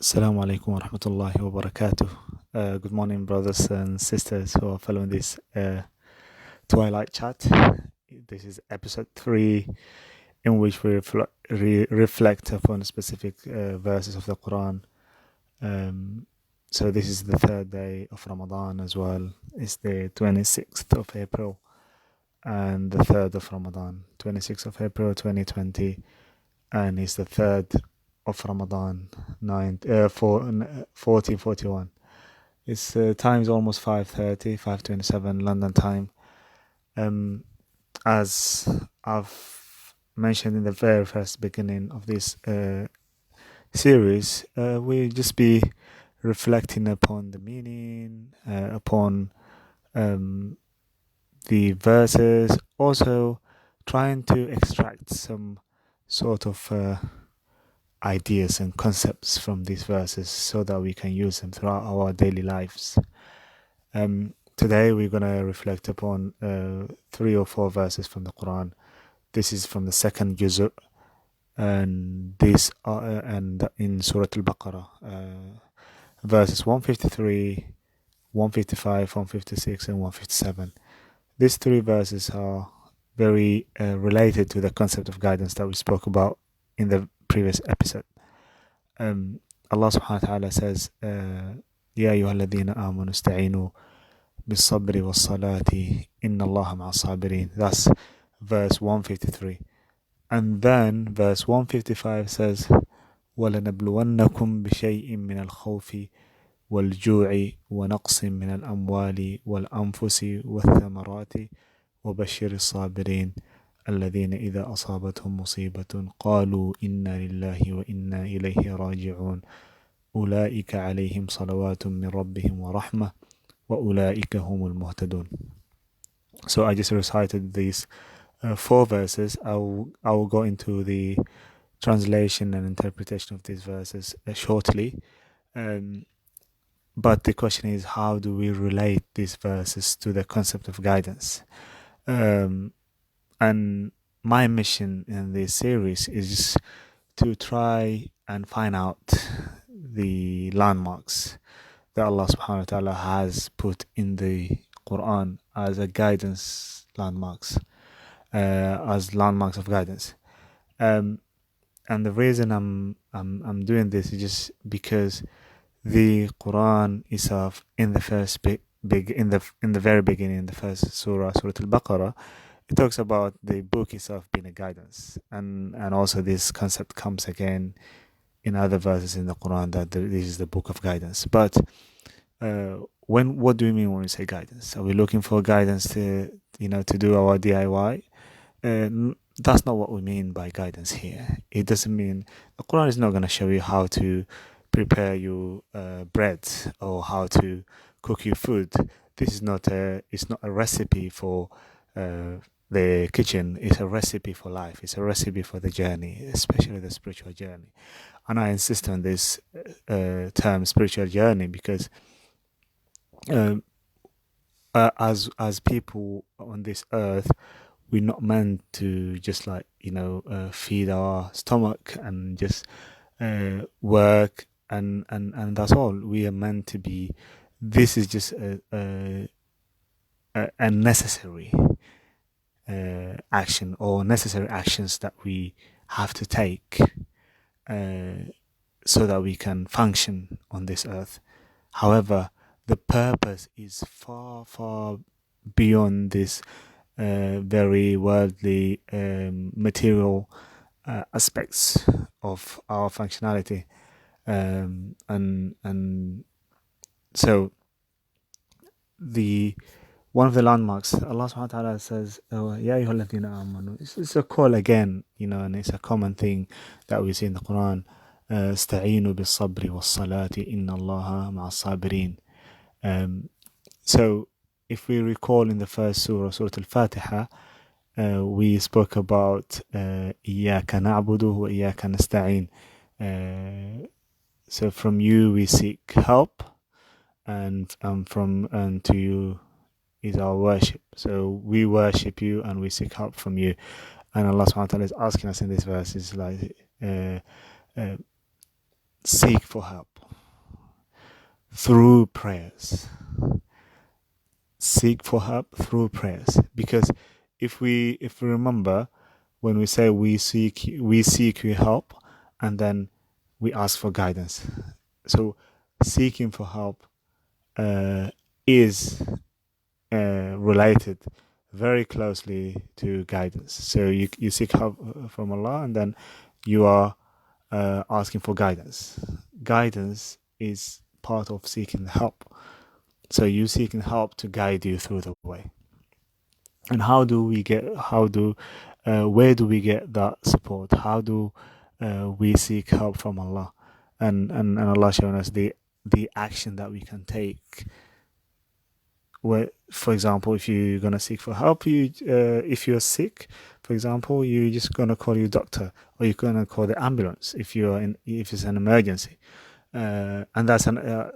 Assalamu alaikum wa rahmatullahi wa barakatuh. Good morning, brothers and sisters who are following this Twilight chat. This is episode 3, in which we reflect upon specific verses of the Quran. So, this is the third day of Ramadan as well. It's the 26th of April and the 3rd of Ramadan, 26th of April 2020, and it's the 3rd of Ramadan 1441. It's time's almost 5:30, 5:27 London time. As I've mentioned in the very first beginning of this series, we'll just be reflecting upon the meaning, upon the verses, also trying to extract some sort of ideas and concepts from these verses so that we can use them throughout our daily lives. Today we're going to reflect upon 3 or 4 verses from the Quran. This is from the second juz', and these are and in Surah Al-Baqarah, verses 153, 155, 156, and 157. These 3 verses are very related to the concept of guidance that we spoke about in the previous episode. Allah subhanahu wa ta'ala says, Ya ayyuhalladhina amanu ista'inu bis-sabri was-salati inna Allaha ma'a sabirin. That's verse 153. And then verse 155 says, وَلَنَبْلُوَنَّكُمْ بِشَيْءٍ مِّنَ الْخَوْفِ وَالْجُوعِ وَنَقْصٍ مِّنَ الْأَمْوَالِ وَالْأَنفُسِ وَالثَّمَرَاتِ وَبَشِّرِ الصَّابِرِينَ الذين إذا أصابتهم مصيبة قالوا إنا لله وإنا إليه راجعون أولئك عليهم صلوات من ربهم ورحمة وأولئك هم المهتدون. So I just recited these 4 verses. I will go into the translation and interpretation of these verses shortly. But the question is, how do we relate these verses to the concept of guidance? And my mission in this series is to try and find out the landmarks that Allah subhanahu wa ta'ala has put in the Quran as a guidance landmarks, as landmarks of guidance. And the reason I'm doing this is just because the Quran itself, in the first in the very beginning, in the first Surah Al-Baqarah, it talks about the book itself being a guidance, and also this concept comes again in other verses in the Quran that this is the book of guidance. But what do we mean when we say guidance? Are we looking for guidance to do our DIY? That's not what we mean by guidance here. It doesn't mean the Quran is not going to show you how to prepare your bread or how to cook your food. This is not it's not a recipe for the kitchen. Is a recipe for life. It's a recipe for the journey, especially the spiritual journey. And I insist on this term, spiritual journey, because as people on this earth, we're not meant to just feed our stomach and just work and that's all. We are meant to be. This is just a necessary action, or necessary actions that we have to take so that we can function on this earth. However, the purpose is far, far beyond this very worldly material aspects of our functionality, and so one of the landmarks, Allah subhanahu wa ta'ala says, Ya ayyuhalladhina amanu. It's a call again, and it's a common thing that we see in the Quran. Ista'inu bis-sabri was-salati inna Allaha ma'a sabirin. So if we recall in the first Surah Al-Fatiha, we spoke about Iyyaka na'budu wa Iyyaka nasta'in. So from you we seek help, and to you is our worship. So we worship you and we seek help from you. And Allah subhanahu wa ta'ala is asking us in this verse, is like seek for help. through prayers. Seek for help through prayers, because if we remember, when we say we seek your help, and then we ask for guidance. So seeking for help is related very closely to guidance. So you seek help from Allah, and then you are asking for guidance. Guidance is part of seeking help. So you seeking help to guide you through the way. And where do we get that support? How do we seek help from Allah? And Allah showing us the action that we can take. Where, for example, if you're gonna seek for help, if you're sick, for example, you're just gonna call your doctor, or you're gonna call the ambulance if it's an emergency. And that's our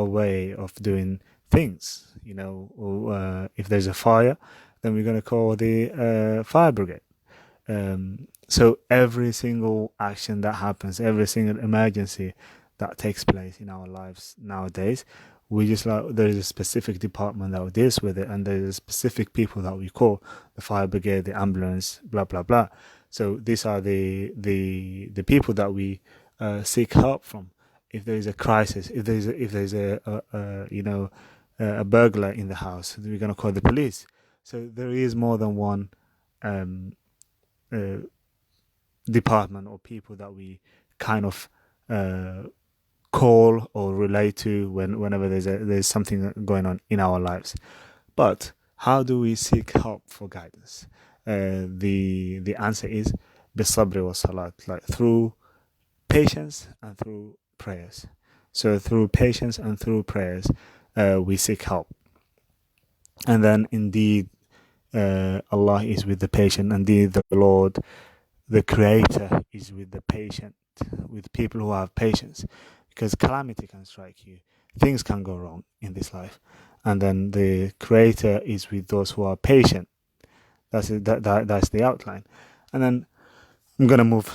way of doing things. If there's a fire, then we're going to call the fire brigade. So every single action that happens, every single emergency that takes place in our lives nowadays, there is a specific department that deals with it, and there's specific people that we call: the fire brigade, the ambulance, blah blah blah. So these are the people that we seek help from. If there is a crisis, if there's a burglar in the house, we're gonna call the police. So there is more than one department or people that we kind of call or relate to whenever there's something going on in our lives. But how do we seek help for guidance? The answer is bisabri wa salat, like through patience and through prayers. So through patience and through prayers, we seek help. And then indeed, Allah is with the patient. Indeed, the Lord, the Creator, is with the patient, with people who have patience. Because calamity can strike you. Things can go wrong in this life. And then the Creator is with those who are patient. That's it, that's the outline. And then I'm going to move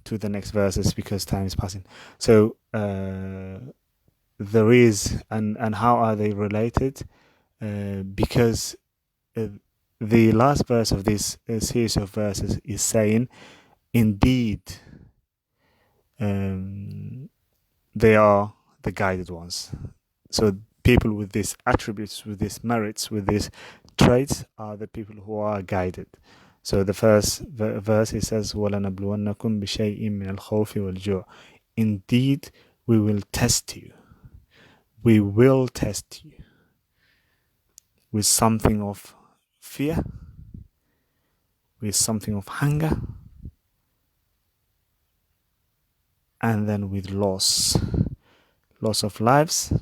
to the next verses because time is passing. So there is, and how are they related? Because the last verse of this series of verses is saying, indeed, they are the guided ones. So people with these attributes, with these merits, with these traits are the people who are guided. So the first verse, it says, وَلَنَبْلُوَنَّكُمْ بِشَيْءٍ مِّنَ الْخَوْفِ وَالْجُوعِ. Indeed, we will test you. We will test you with something of fear, with something of hunger, and then with loss of lives,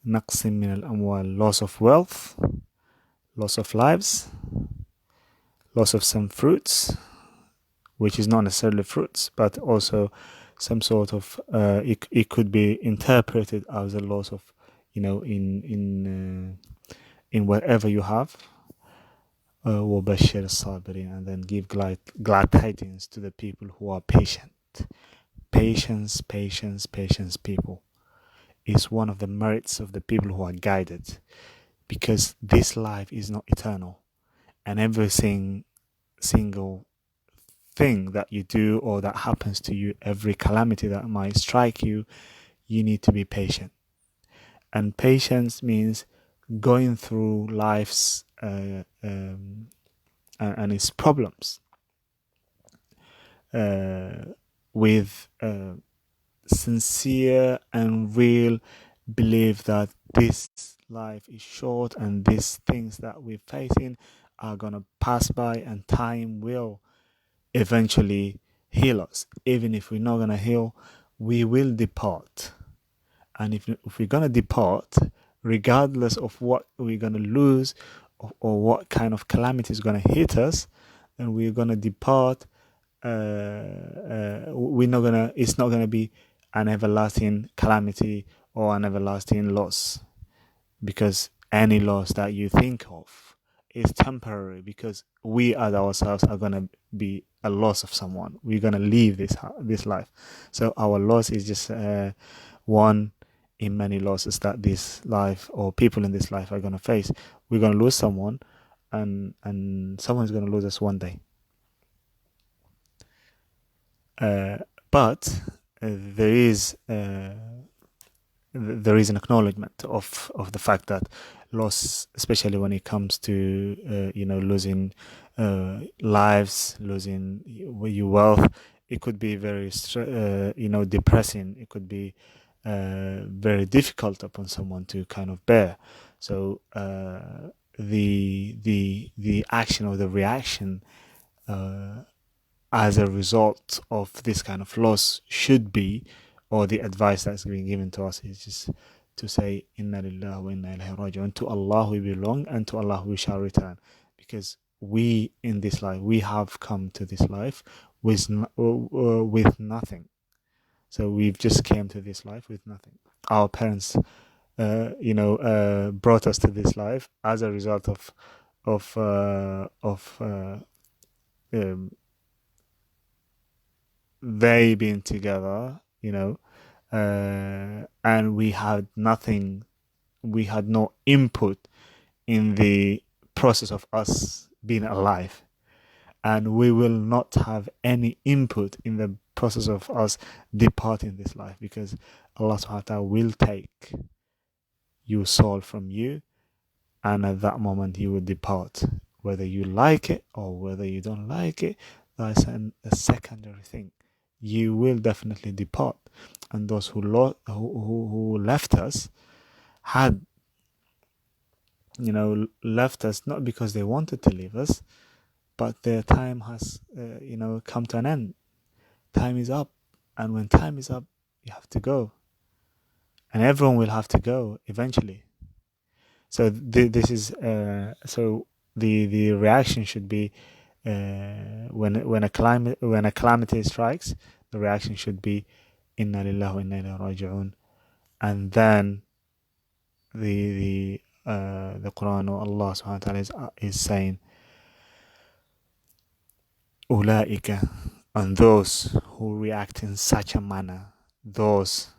نقص من الأموال, loss of wealth, loss of lives, loss of some fruits, which is not necessarily fruits, but also some sort of it could be interpreted as a loss of, in whatever you have. وَبَشِّرِ الصَّابِرِينَ, and then give glad tidings to the people who are patient. Patience, people, is one of the merits of the people who are guided, because this life is not eternal, and every single thing that you do or that happens to you, every calamity that might strike you, you need to be patient. And patience means going through life's and its problems with sincere and real belief that this life is short and these things that we're facing are going to pass by, and time will eventually heal us. Even if we're not going to heal, we will depart. And if we're going to depart, regardless of what we're going to lose or what kind of calamity is going to hit us, then we're going to depart. It's not going to be an everlasting calamity or an everlasting loss, because any loss that you think of is temporary, because we as ourselves are going to be a loss of someone. We're gonna leave this life. So our loss is just one in many losses that this life or people in this life are gonna face. We're gonna lose someone, and someone's gonna lose us one day. But there is an acknowledgement of the fact that loss, especially when it comes to losing lives, losing your wealth, it could be very depressing. It could be very difficult upon someone to kind of bear. So the action or the reaction as a result of this kind of loss should be, or the advice that's being given to us is just to say, Inna lillahi wa inna ilayhi raji'un. To Allah we belong, and to Allah we shall return. Because we in this life, we have come to this life with nothing. So we've just came to this life with nothing. Our parents, brought us to this life as a result of they being together, and we had nothing, we had no input in the process of us being alive, and we will not have any input in the process of us departing this life, because Allah subhanahu wa ta'ala will take your soul from you, and at that moment you will depart, whether you like it or whether you don't like it. That's a secondary thing. You will definitely depart, and those who left us had left us not because they wanted to leave us, but their time has come to an end. Time is up, and when time is up, you have to go, and everyone will have to go eventually. So this is so the reaction should be when a calamity strikes, the reaction should be Inna lillahi wa inna ilayhi raji'un, and then the Quran or Allah subhanahu wa ta'ala is saying Ulaika, and those who react in such a manner, those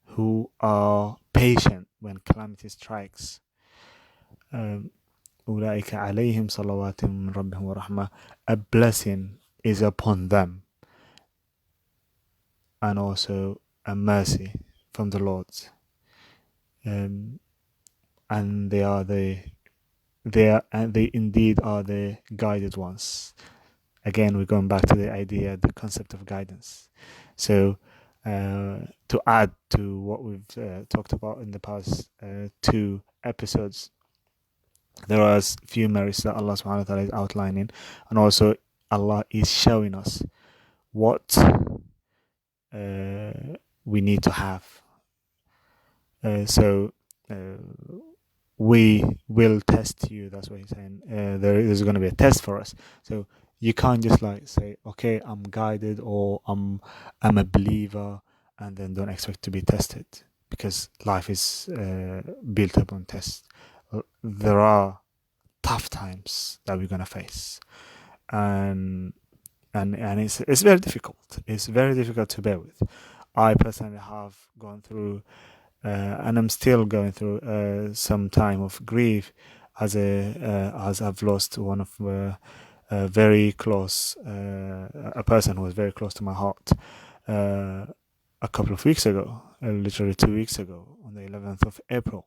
who are patient when calamity strikes, Ulaika alayhim salawatun min rabbihim wa rahmah, a blessing is upon them, and also a mercy from the Lord. And they indeed are the guided ones. Again, we're going back to the concept of guidance. So to add to what we've talked about in the past 2 episodes, there are a few merits that Allah subhanahu wa ta'ala is outlining, and also Allah is showing us what we need to have. So we will test you. That's what he's saying. There's going to be a test for us. So you can't just say, okay, I'm guided, or I'm a believer, and then don't expect to be tested, because life is built upon tests. There are tough times that we're going to face, and it's very difficult. It's very difficult to bear with. I personally have gone through and I'm still going through some time of grief, as I've lost one of very close, a person who was very close to my heart a couple of weeks ago, literally 2 weeks ago, on the 11th of April.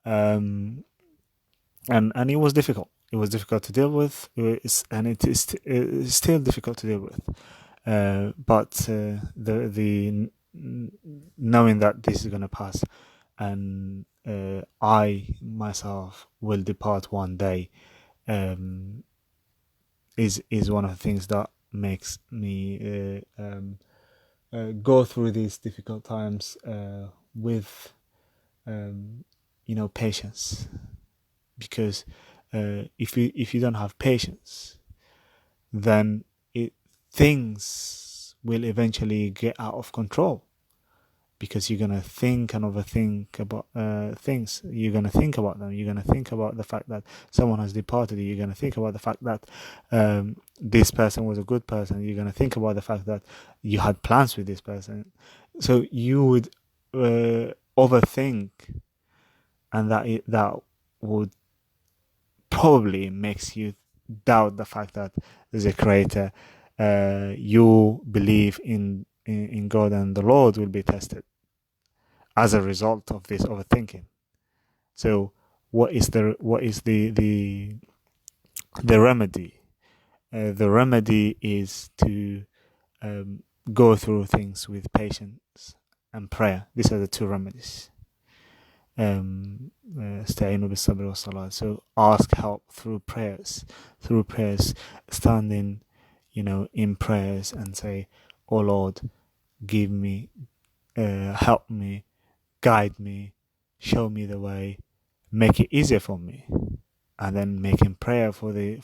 And it was difficult. It was difficult to deal with, and it is still difficult to deal with. But the knowing that this is going to pass, and I myself will depart one day, is one of the things that makes me go through these difficult times with patience. Because if you don't have patience, then things will eventually get out of control, because you're gonna think and overthink about things. You're gonna think about them. You're gonna think about the fact that someone has departed. You're gonna think about the fact that this person was a good person. You're gonna think about the fact that you had plans with this person. So you would overthink, and that would probably makes you doubt the fact that there's a creator. You believe in God, and the Lord will be tested as a result of this overthinking. So what is the remedy? The remedy is to go through things with patience and prayer. These are the two remedies. استعينوا بالصبر والصلاة. So ask help through prayers, standing, in prayers and say, "Oh Lord, give me, help me, guide me, show me the way, make it easier for me." And then making prayer for the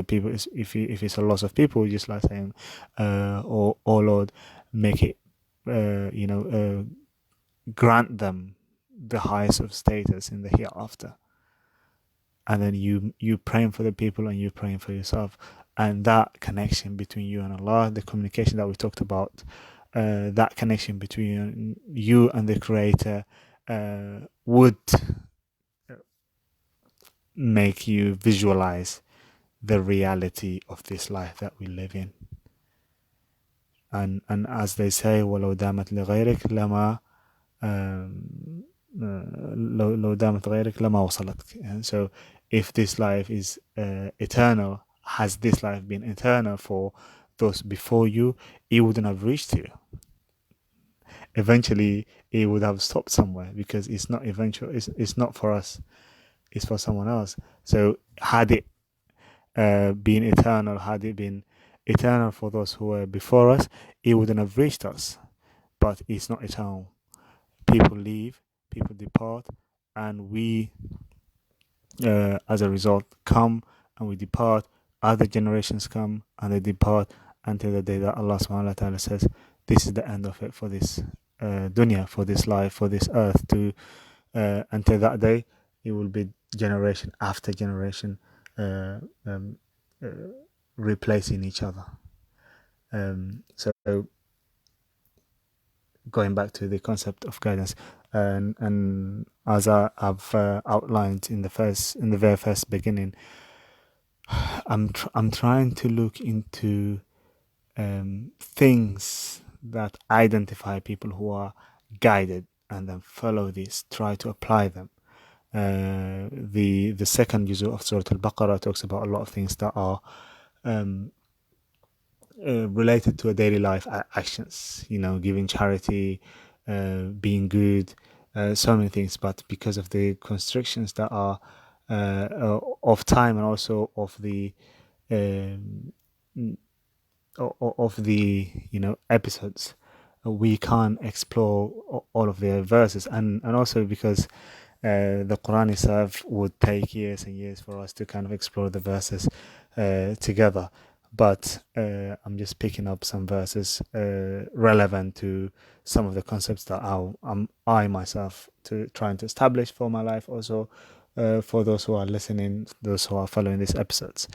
people. If it's a loss of people, just like saying, "Oh Lord, make it, grant them the highest of status in the hereafter." And then you praying for the people, and you praying for yourself, and that connection between you and Allah, the communication that we talked about, that connection between you and the Creator would make you visualize the reality of this life that we live in. And as they say, وَلَوْ دَامَتْ لِغَيْرِكَ لَمَا لو دامت غيرك لما وصلتك. And so if this life is eternal, has this life been eternal for those before you, it wouldn't have reached you. Eventually it would have stopped somewhere, because it's not eventual. It's not for us, it's for someone else. So had it been eternal, for those who were before us, it wouldn't have reached us. But it's not eternal. People leave, people depart, and we, as a result, come and we depart. Other generations come and they depart, until the day that Allah subhanahu wa ta'ala says, this is the end of it for this dunya, for this life, for this earth. Until that day, it will be generation after generation replacing each other. So going back to the concept of guidance, and as I've outlined in the very first beginning, I'm trying to look into things that identify people who are guided, and then follow this, try to apply them. The second juzu of Surah Al-Baqarah talks about a lot of things that are related to a daily life actions, giving charity, being good, so many things. But because of the constrictions that are of time, and also of the episodes, we can't explore all of the verses, and also because the Quran itself would take years and years for us to kind of explore the verses together. But I'm just picking up some verses relevant to some of the concepts that I myself trying to establish for my life, also for those who are listening, those who are following these episodes.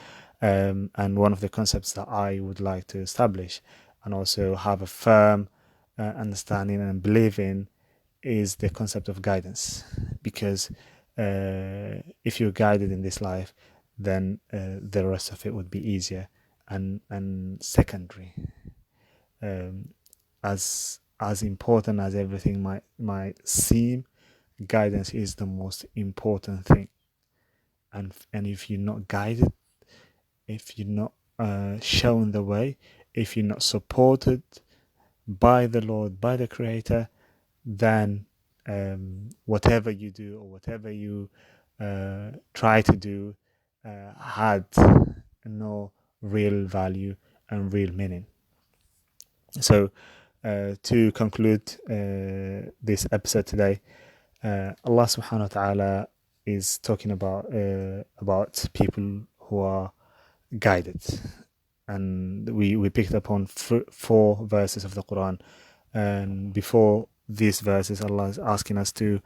And one of the concepts that I would like to establish and also have a firm understanding and believe in is the concept of guidance. Because if you're guided in this life, then the rest of it would be easier and secondary. As important as everything might seem, guidance is the most important thing. And if you're not guided, if you're not shown the way, if you're not supported by the Lord, by the Creator, then whatever you do, or whatever you try to do, had no real value and real meaning. So to conclude this episode today, Allah subhanahu wa ta'ala is talking about people who are guided, and we picked up on 4 verses of the Quran, and before these verses, Allah is asking us to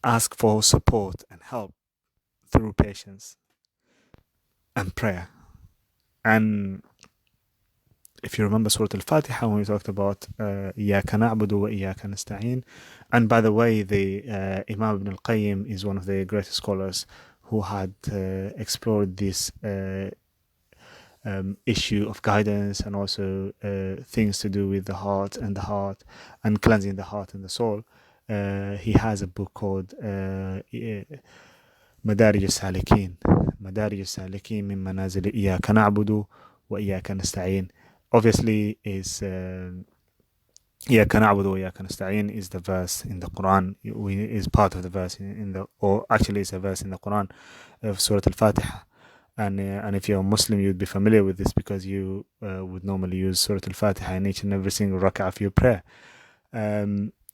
ask for support and help through patience and prayer. And if you remember Surah Al-Fatiha, when we talked about إِيَّاكَ نَعْبُدُ وَإِيَّاكَ نَسْتَعِينُ. And by the way, the Imam Ibn al-Qayyim is one of the greatest scholars who had explored this issue of guidance, and also things to do with the heart and cleansing the heart and the soul. He has a book called مدارج السالكين من منازل إياك نعبد وإياك نستعين. Obviously is إياك نعبد وإياك نستعين is the verse in the Quran, is part of the verse in the, or actually it's a verse in the Quran of Surah Al-Fatiha. And if you're a Muslim, you'd be familiar with this, because you would normally use Surah Al-Fatiha in each and every single rak'ah of your prayer.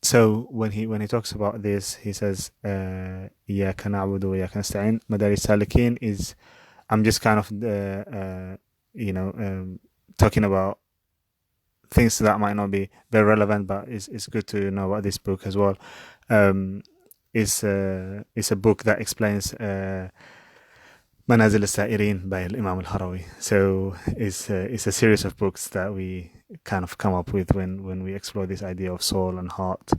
So when he talks about this, he says إِيَّاكَ نَعْبُدُ وَإِيَّاكَ نَسْتَعِينُ. مَدَارِجُ السَّالِكِينَ is, I'm just kind of talking about things that might not be very relevant, but it's good to know about this book as well. It's a book that explains Manazil al-Sa'irin by Imam al-Harawi. So it's a series of books that we kind of come up with when we explore this idea of soul and heart,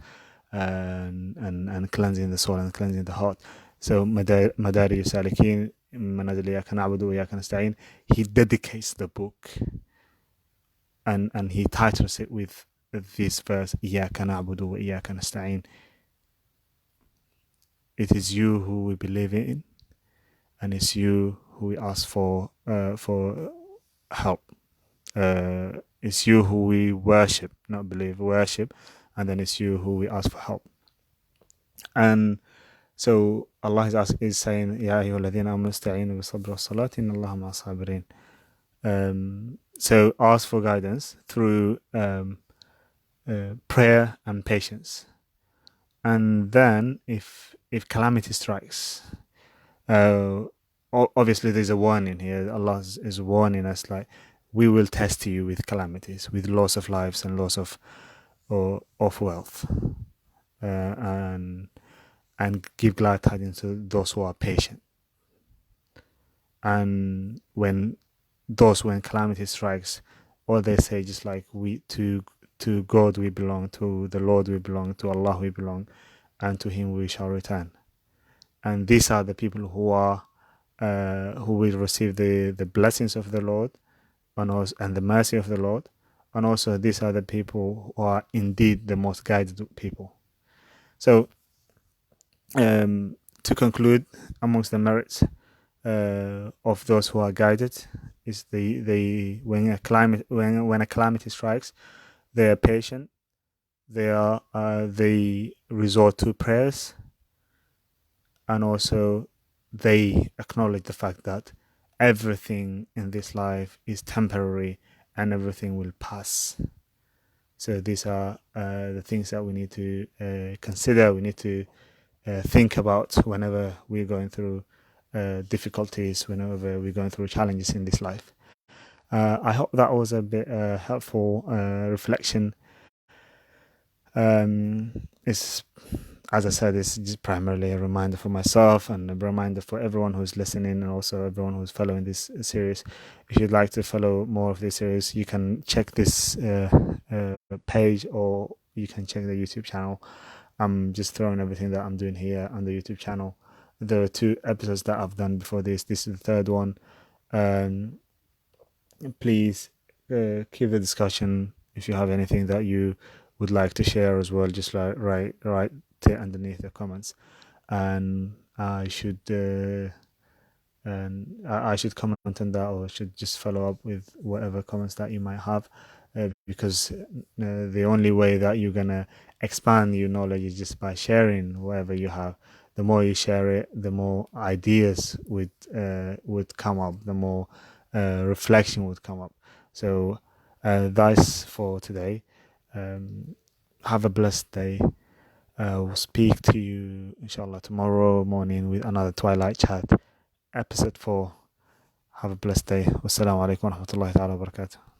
and cleansing the soul and cleansing the heart. So Madarij Salikin, Manazil Iyaka Na'budu wa Iyaka Nasta'in, he dedicates the book and he titles it with this verse, Iyaka Na'budu wa Iyaka Nasta'in. It is you who we believe in, and it's you who we ask for help. It's you who we worship, not believe, worship, and then it's you who we ask for help. And so Allah is saying, Ya ayyuhalladhina amanu ista'inu bis-sabri was-salati inna Allaha ma'as sabirin. So ask for guidance through prayer and patience. And then if calamity strikes, obviously there's a warning here. Allah is warning us, like, we will test you with calamities, with loss of lives and loss of wealth, and give glad tidings to those who are patient. And when calamity strikes, all they say, just like, we to God we belong, to the Lord we belong, to Allah we belong, and to Him we shall return. And these are the people who will receive the blessings of the Lord, and the mercy of the Lord. And also these are the people who are indeed the most guided people. So to conclude, amongst the merits of those who are guided is when a calamity strikes, they are patient, they resort to prayers, and also they acknowledge the fact that everything in this life is temporary and everything will pass. So these are the things that we need to consider, we need to think about whenever we're going through difficulties, whenever we're going through challenges in this life. I hope that was a bit helpful reflection. It's, as I said, it's just primarily a reminder for myself and a reminder for everyone who's listening, and also everyone who's following this series. If you'd like to follow more of this series, you can check this page, or you can check the YouTube channel. I'm just throwing everything that I'm doing here on the YouTube channel. There are 2 episodes that I've done before this. This is the 3rd one. Please keep the discussion. If you have anything that you would like to share as well, just like write it underneath the comments, and I should comment on that, or should just follow up with whatever comments that you might have, because the only way that you're gonna expand your knowledge is just by sharing whatever you have. The more you share it, the more ideas would come up, the more reflection would come up. So that's for today. Have a blessed day. We'll speak to you inshallah tomorrow morning with another Twilight chat, episode 4. Have a blessed day. Wassalamu alaikum wa rahmatullahi wa barakatuh.